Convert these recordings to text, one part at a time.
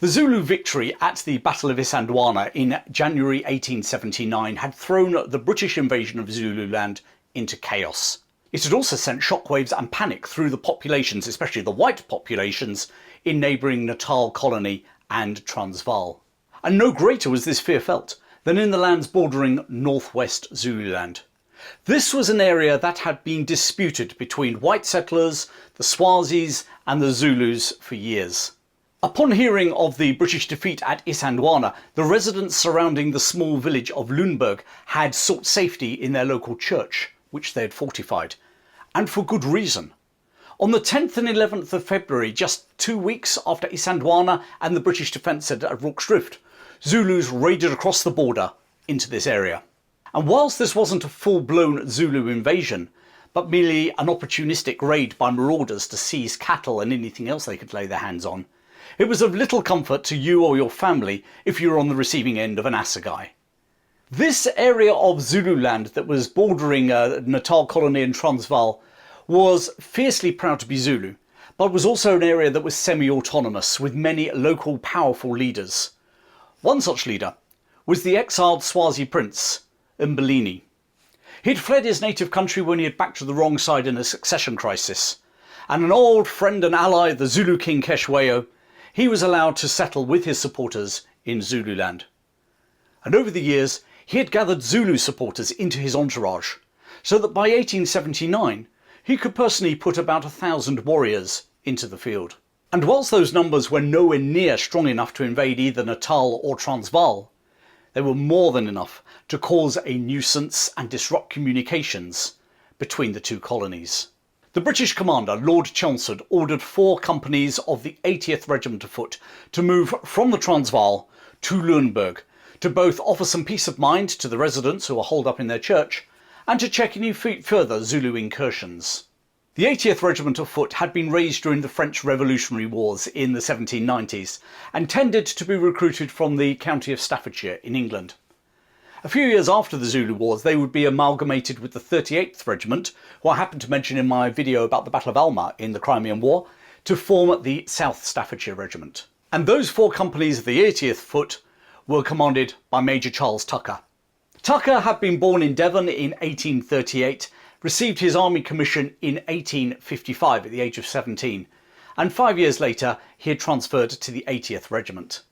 The Zulu victory at the Battle of Isandlwana in January 1879 had thrown the British invasion of Zululand into chaos. It had also sent shockwaves and panic through the populations, especially the white populations, in neighbouring Natal Colony and Transvaal. And no greater was this fear felt than in the lands bordering northwest Zululand. This was an area that had been disputed between white settlers, the Swazis and the Zulus for years. Upon hearing of the British defeat at Isandlwana, the residents surrounding the small village of Lüneburg had sought safety in their local church, which they had fortified, and for good reason. On the 10th and 11th of February, just 2 weeks after Isandlwana and the British defence at Rorke's Drift, Zulus raided across the border into this area. And whilst this wasn't a full-blown Zulu invasion, but merely an opportunistic raid by marauders to seize cattle and anything else they could lay their hands on, it was of little comfort to you or your family if you were on the receiving end of an assegai. This area of Zululand that was bordering Natal Colony and Transvaal was fiercely proud to be Zulu, but was also an area that was semi-autonomous with many local powerful leaders. One such leader was the exiled Swazi prince, Mbilini. He'd fled his native country when he had backed to the wrong side in a succession crisis, and an old friend and ally, the Zulu king Keshwayo, he was allowed to settle with his supporters in Zululand. And over the years, he had gathered Zulu supporters into his entourage, so that by 1879, he could personally put about 1,000 warriors into the field. And whilst those numbers were nowhere near strong enough to invade either Natal or Transvaal, they were more than enough to cause a nuisance and disrupt communications between the two colonies. The British commander, Lord Chelmsford, ordered 4 companies of the 80th Regiment of Foot to move from the Transvaal to Lüneburg to both offer some peace of mind to the residents who were holed up in their church and to check any further Zulu incursions. The 80th Regiment of Foot had been raised during the French Revolutionary Wars in the 1790s and tended to be recruited from the county of Staffordshire in England. A few years after the Zulu Wars, they would be amalgamated with the 38th Regiment, who I happened to mention in my video about the Battle of Alma in the Crimean War, to form the South Staffordshire Regiment. And those 4 companies of the 80th Foot were commanded by Major Charles Tucker. Tucker had been born in Devon in 1838, received his army commission in 1855 at the age of 17, and 5 years later he had transferred to the 80th Regiment.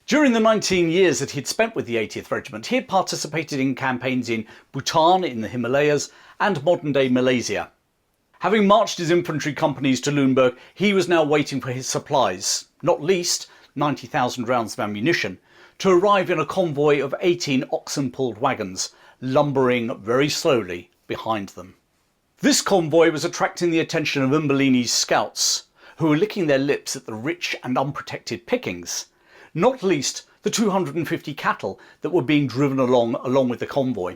During the 19 years that he had spent with the 80th Regiment, he had participated in campaigns in Bhutan, in the Himalayas, and modern-day Malaysia. Having marched his infantry companies to Lüneburg, he was now waiting for his supplies, not least 90,000 rounds of ammunition, to arrive in a convoy of 18 oxen-pulled wagons, lumbering very slowly behind them. This convoy was attracting the attention of Mbilini's scouts, who were licking their lips at the rich and unprotected pickings, not least the 250 cattle that were being driven along with the convoy.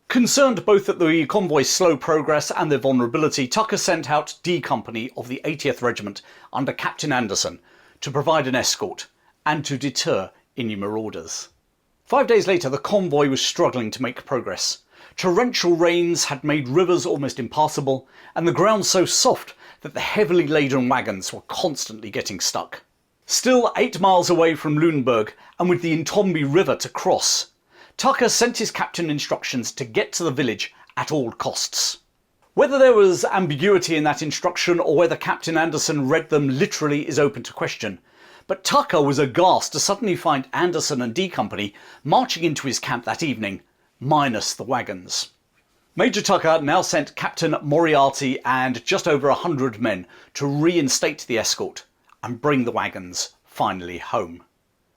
Concerned both at the convoy's slow progress and their vulnerability, Tucker sent out D Company of the 80th Regiment under Captain Anderson to provide an escort and to deter any marauders. 5 days later, the convoy was struggling to make progress. Torrential rains had made rivers almost impassable, and the ground so soft that the heavily laden wagons were constantly getting stuck. Still 8 miles away from Lüneburg, and with the Intombe River to cross, Tucker sent his captain instructions to get to the village at all costs. Whether there was ambiguity in that instruction or whether Captain Anderson read them literally is open to question, but Tucker was aghast to suddenly find Anderson and D Company marching into his camp that evening, minus the wagons. Major Tucker now sent Captain Moriarty and just over 100 men to reinstate the escort and bring the wagons finally home.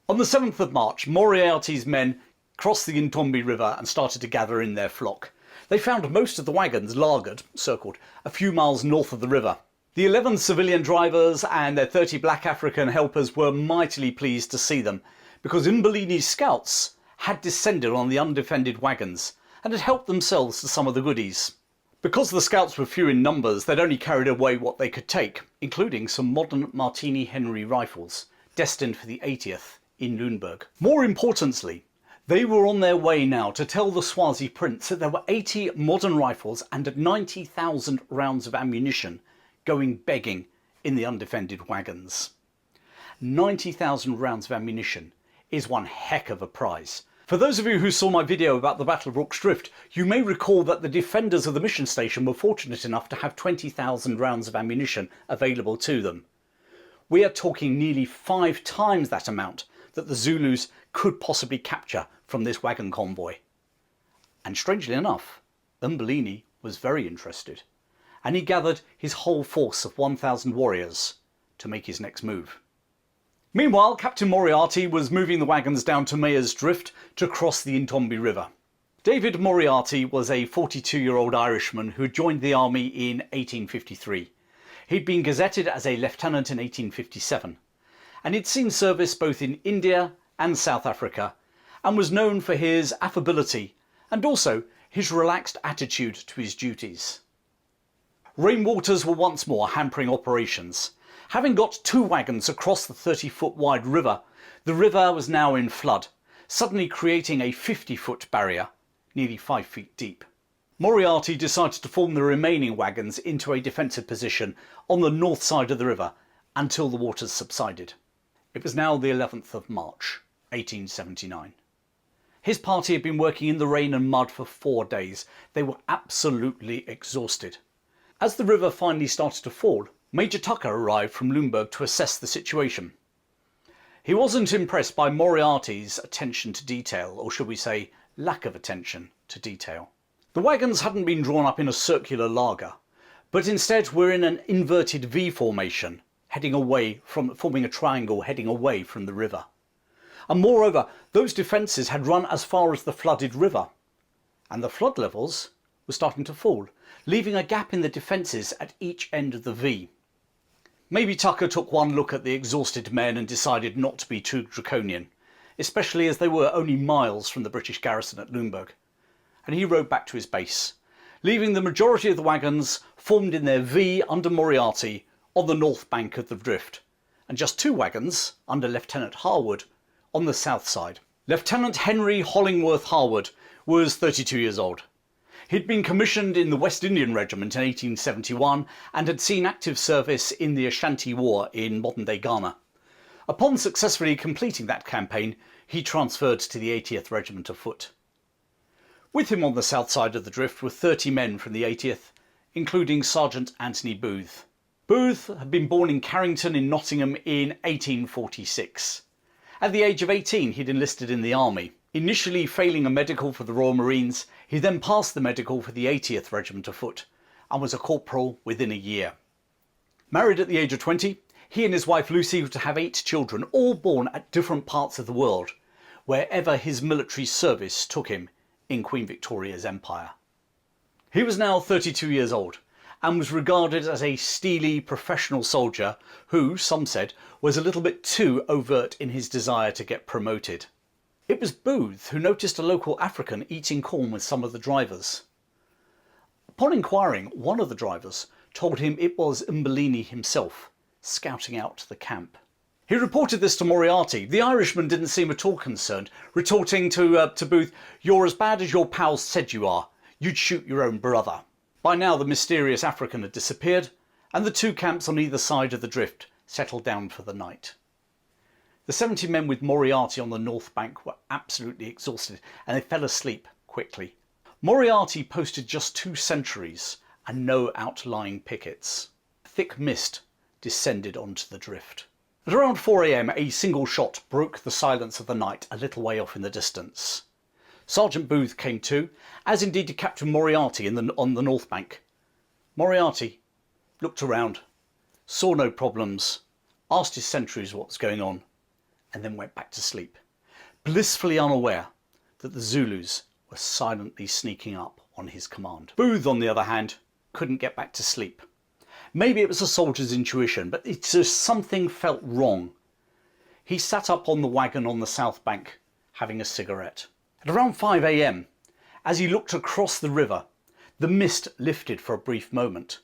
On the 7th of March, Moriarty's men crossed the Intombe River and started to gather in their flock. They found most of the wagons laagered, circled, a few miles north of the river. The 11 civilian drivers and their 30 black African helpers were mightily pleased to see them, because Mbilini's scouts had descended on the undefended wagons and had helped themselves to some of the goodies. Because the scouts were few in numbers, they'd only carried away what they could take, including some modern Martini Henry rifles, destined for the 80th in Lüneburg. More importantly, they were on their way now to tell the Swazi prince that there were 80 modern rifles and 90,000 rounds of ammunition going begging in the undefended wagons. 90,000 rounds of ammunition is one heck of a prize. For those of you who saw my video about the Battle of Rorke's Drift, you may recall that the defenders of the mission station were fortunate enough to have 20,000 rounds of ammunition available to them. We are talking nearly 5 times that amount that the Zulus could possibly capture from this wagon convoy. And strangely enough, Mbilini was very interested, and he gathered his whole force of 1,000 warriors to make his next move. Meanwhile, Captain Moriarty was moving the wagons down to Meyer's Drift to cross the Intombe River. David Moriarty was a 42-year-old Irishman who joined the army in 1853. He'd been gazetted as a lieutenant in 1857, and he'd seen service both in India and South Africa, and was known for his affability and also his relaxed attitude to his duties. Rainwaters were once more hampering operations. Having got 2 wagons across the 30-foot wide river, the river was now in flood, suddenly creating a 50-foot barrier, nearly 5 feet deep. Moriarty decided to form the remaining wagons into a defensive position on the north side of the river until the waters subsided. It was now the 11th of March, 1879. His party had been working in the rain and mud for 4 days. They were absolutely exhausted. As the river finally started to fall, Major Tucker arrived from Limburg to assess the situation. He wasn't impressed by Moriarty's attention to detail, or should we say lack of attention to detail. The wagons hadn't been drawn up in a circular laager, but instead were in an inverted V formation, forming a triangle heading away from the river. And moreover, those defences had run as far as the flooded river, and the flood levels were starting to fall, leaving a gap in the defences at each end of the V. Maybe Tucker took one look at the exhausted men and decided not to be too draconian, especially as they were only miles from the British garrison at Limburg, and he rode back to his base, leaving the majority of the wagons formed in their V under Moriarty on the north bank of the drift, and just 2 wagons under Lieutenant Harward on the south side. Lieutenant Henry Hollingworth Harward was 32 years old. He'd been commissioned in the West Indian Regiment in 1871 and had seen active service in the Ashanti War in modern-day Ghana. Upon successfully completing that campaign, he transferred to the 80th Regiment of Foot. With him on the south side of the drift were 30 men from the 80th, including Sergeant Anthony Booth. Booth had been born in Carrington in Nottingham in 1846. At the age of 18, he'd enlisted in the army. Initially failing a medical for the Royal Marines, he then passed the medical for the 80th Regiment of Foot and was a corporal within a year. Married at the age of 20, he and his wife Lucy were to have 8 children, all born at different parts of the world, wherever his military service took him in Queen Victoria's empire. He was now 32 years old and was regarded as a steely professional soldier who, some said, was a little bit too overt in his desire to get promoted. It was Booth who noticed a local African eating corn with some of the drivers. Upon inquiring, one of the drivers told him it was Mbilini himself, scouting out the camp. He reported this to Moriarty. The Irishman didn't seem at all concerned, retorting to Booth, "You're as bad as your pals said you are. You'd shoot your own brother." By now the mysterious African had disappeared, and the 2 camps on either side of the drift settled down for the night. The 70 men with Moriarty on the north bank were absolutely exhausted, and they fell asleep quickly. Moriarty posted just 2 sentries and no outlying pickets. A thick mist descended onto the drift. At around 4 a.m, a single shot broke the silence of the night a little way off in the distance. Sergeant Booth came to, as indeed did Captain Moriarty on the north bank. Moriarty looked around, saw no problems, asked his sentries what was going on, and then went back to sleep, blissfully unaware that the Zulus were silently sneaking up on his command. Booth, on the other hand, couldn't get back to sleep. Maybe it was a soldier's intuition, but it's just something felt wrong. He sat up on the wagon on the south bank, having a cigarette. At around 5 a.m, as he looked across the river, the mist lifted for a brief moment,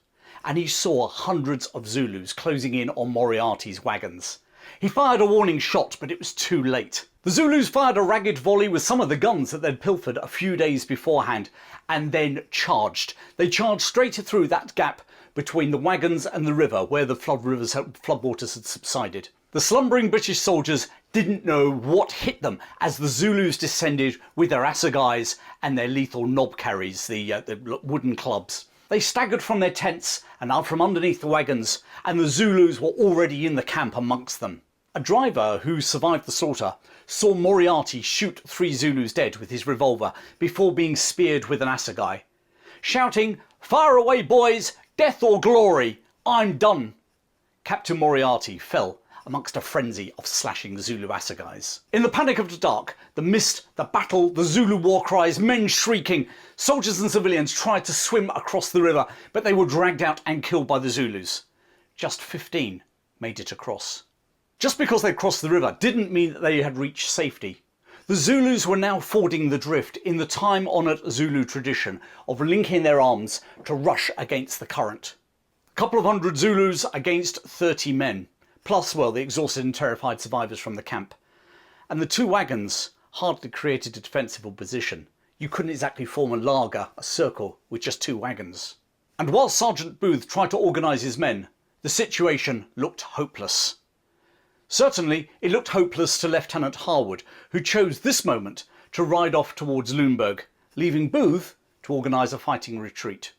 and he saw hundreds of Zulus closing in on Moriarty's wagons. He fired a warning shot, but it was too late. The Zulus fired a ragged volley with some of the guns that they'd pilfered a few days beforehand, and then charged. They charged straight through that gap between the wagons and the river where the floodwaters had subsided. The slumbering British soldiers didn't know what hit them as the Zulus descended with their assegais and their lethal knob carries, the wooden clubs. They staggered from their tents and out from underneath the wagons, and the Zulus were already in the camp amongst them. A driver who survived the slaughter saw Moriarty shoot 3 Zulus dead with his revolver before being speared with an assegai, shouting, "Fire away, boys! Death or glory! I'm done!" Captain Moriarty fell amongst a frenzy of slashing Zulu assegais. In the panic of the dark, the mist, the battle, the Zulu war cries, men shrieking, soldiers and civilians tried to swim across the river, but they were dragged out and killed by the Zulus. Just 15 made it across. Just because they crossed the river didn't mean that they had reached safety. The Zulus were now fording the drift in the time-honoured Zulu tradition of linking their arms to rush against the current. A couple of hundred Zulus against 30 men. Plus, well, the exhausted and terrified survivors from the camp. And the 2 wagons hardly created a defensible position. You couldn't exactly form a laager, a circle, with just 2 wagons. And while Sergeant Booth tried to organise his men, the situation looked hopeless. Certainly, it looked hopeless to Lieutenant Harward, who chose this moment to ride off towards Lüneburg, leaving Booth to organise a fighting retreat.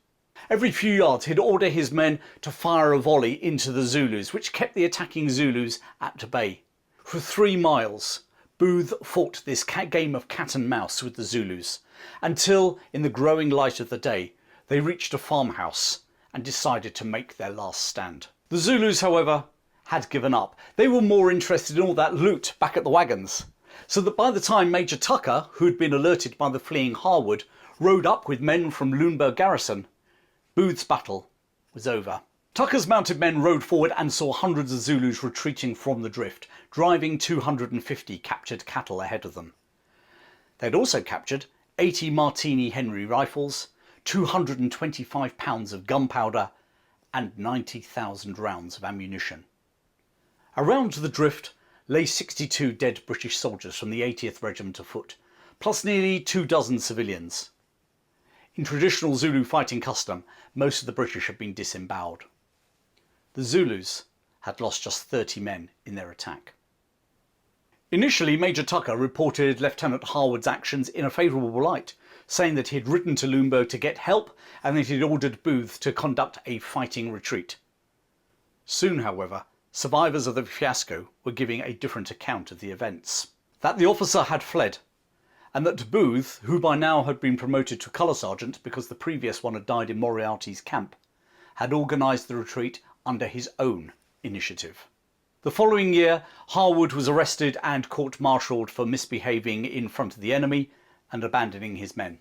Every few yards he'd order his men to fire a volley into the Zulus, which kept the attacking Zulus at bay. For 3 miles, Booth fought this game of cat and mouse with the Zulus, until, in the growing light of the day, they reached a farmhouse and decided to make their last stand. The Zulus, however, had given up. They were more interested in all that loot back at the wagons, so that by the time Major Tucker, who had been alerted by the fleeing Harward, rode up with men from Lüneburg garrison, Booth's battle was over. Tucker's mounted men rode forward and saw hundreds of Zulus retreating from the drift, driving 250 captured cattle ahead of them. They'd also captured 80 Martini Henry rifles, 225 pounds of gunpowder, and 90,000 rounds of ammunition. Around the drift lay 62 dead British soldiers from the 80th Regiment of Foot, plus nearly 24 civilians. In traditional Zulu fighting custom, most of the British had been disemboweled. The Zulus had lost just 30 men in their attack. Initially, Major Tucker reported Lieutenant Harward's actions in a favourable light, saying that he had ridden to Lüneburg to get help and that he had ordered Booth to conduct a fighting retreat. Soon, however, survivors of the fiasco were giving a different account of the events. That the officer had fled, and that Booth, who by now had been promoted to colour sergeant because the previous one had died in Moriarty's camp, had organised the retreat under his own initiative. The following year, Harward was arrested and court-martialled for misbehaving in front of the enemy and abandoning his men.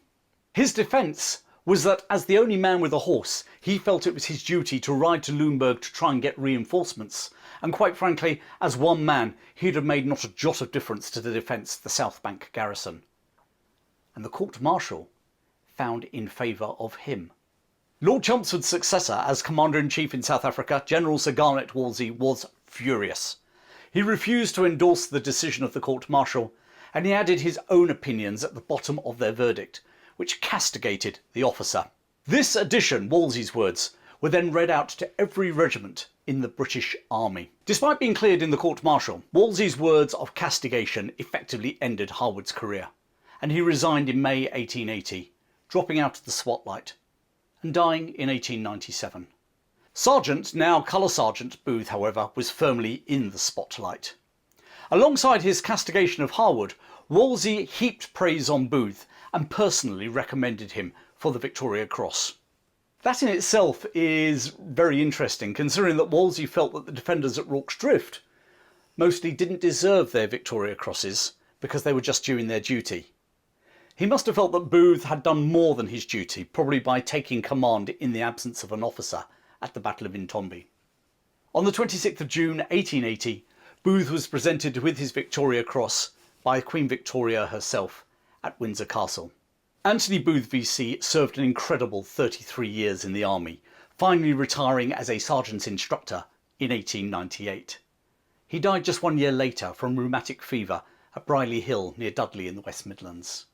His defence was that as the only man with a horse, he felt it was his duty to ride to Lüneburg to try and get reinforcements, and quite frankly, as one man, he'd have made not a jot of difference to the defence of the South Bank garrison. And the court-martial found in favour of him. Lord Chelmsford's successor as Commander-in-Chief in South Africa, General Sir Garnet Wolseley, was furious. He refused to endorse the decision of the court-martial, and he added his own opinions at the bottom of their verdict, which castigated the officer. This addition, Wolsey's words, were then read out to every regiment in the British Army. Despite being cleared in the court-martial, Wolsey's words of castigation effectively ended Harward's career, and he resigned in May 1880, dropping out of the spotlight and dying in 1897. Sergeant, now Colour Sergeant Booth, however, was firmly in the spotlight. Alongside his castigation of Harward, Wolsey heaped praise on Booth and personally recommended him for the Victoria Cross. That in itself is very interesting, considering that Wolsey felt that the defenders at Rorke's Drift mostly didn't deserve their Victoria Crosses because they were just doing their duty. He must have felt that Booth had done more than his duty, probably by taking command in the absence of an officer at the Battle of Intombe. On the 26th of June 1880, Booth was presented with his Victoria Cross by Queen Victoria herself at Windsor Castle. Anthony Booth VC served an incredible 33 years in the army, finally retiring as a sergeant's instructor in 1898. He died just 1 year later from rheumatic fever at Briley Hill near Dudley in the West Midlands.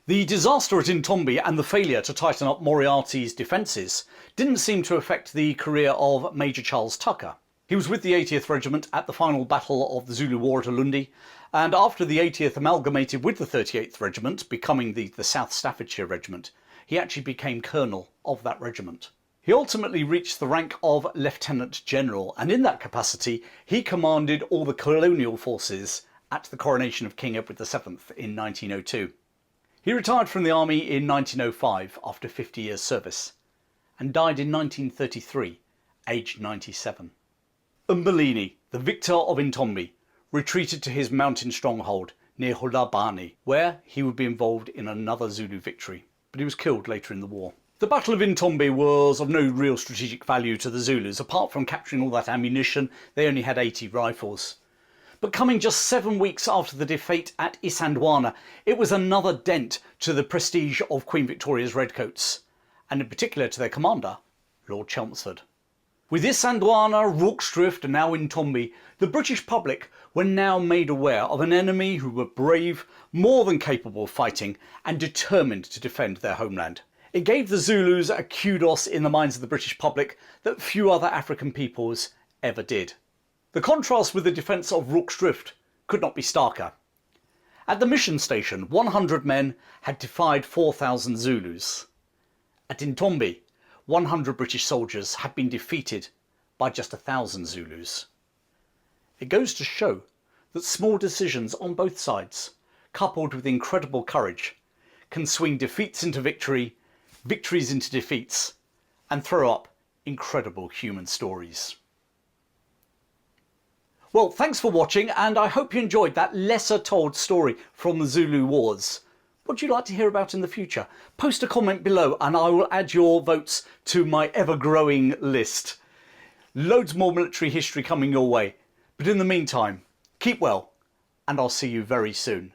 The disaster at Intombe and the failure to tighten up Moriarty's defences didn't seem to affect the career of Major Charles Tucker. He was with the 80th Regiment at the final Battle of the Zulu War at Ulundi, and after the 80th amalgamated with the 38th Regiment, becoming the South Staffordshire Regiment, he actually became colonel of that regiment. He ultimately reached the rank of Lieutenant General, and in that capacity he commanded all the colonial forces at the coronation of King Edward VII in 1902. He retired from the army in 1905 after 50 years' service, and died in 1933, aged 97. Mbilini, the victor of Intombe, retreated to his mountain stronghold near Hulabani, where he would be involved in another Zulu victory, but he was killed later in the war. The Battle of Intombe was of no real strategic value to the Zulus. Apart from capturing all that ammunition, they only had 80 rifles. But coming just 7 weeks after the defeat at Isandlwana, it was another dent to the prestige of Queen Victoria's redcoats, and in particular to their commander, Lord Chelmsford. With Isandlwana, Rorke and now Intombe, the British public were now made aware of an enemy who were brave, more than capable of fighting, and determined to defend their homeland. It gave the Zulus a kudos in the minds of the British public that few other African peoples ever did. The contrast with the defence of Rorke could not be starker. At the mission station, 100 men had defied 4,000 Zulus. At Intombe, 100 British soldiers had been defeated by just 1,000 Zulus. It goes to show that small decisions on both sides, coupled with incredible courage, can swing defeats into victory, victories into defeats, and throw up incredible human stories. Well, thanks for watching, and I hope you enjoyed that lesser told story from the Zulu Wars. What would you like to hear about in the future? Post a comment below and I will add your votes to my ever-growing list. Loads more military history coming your way. But in the meantime, keep well, and I'll see you very soon.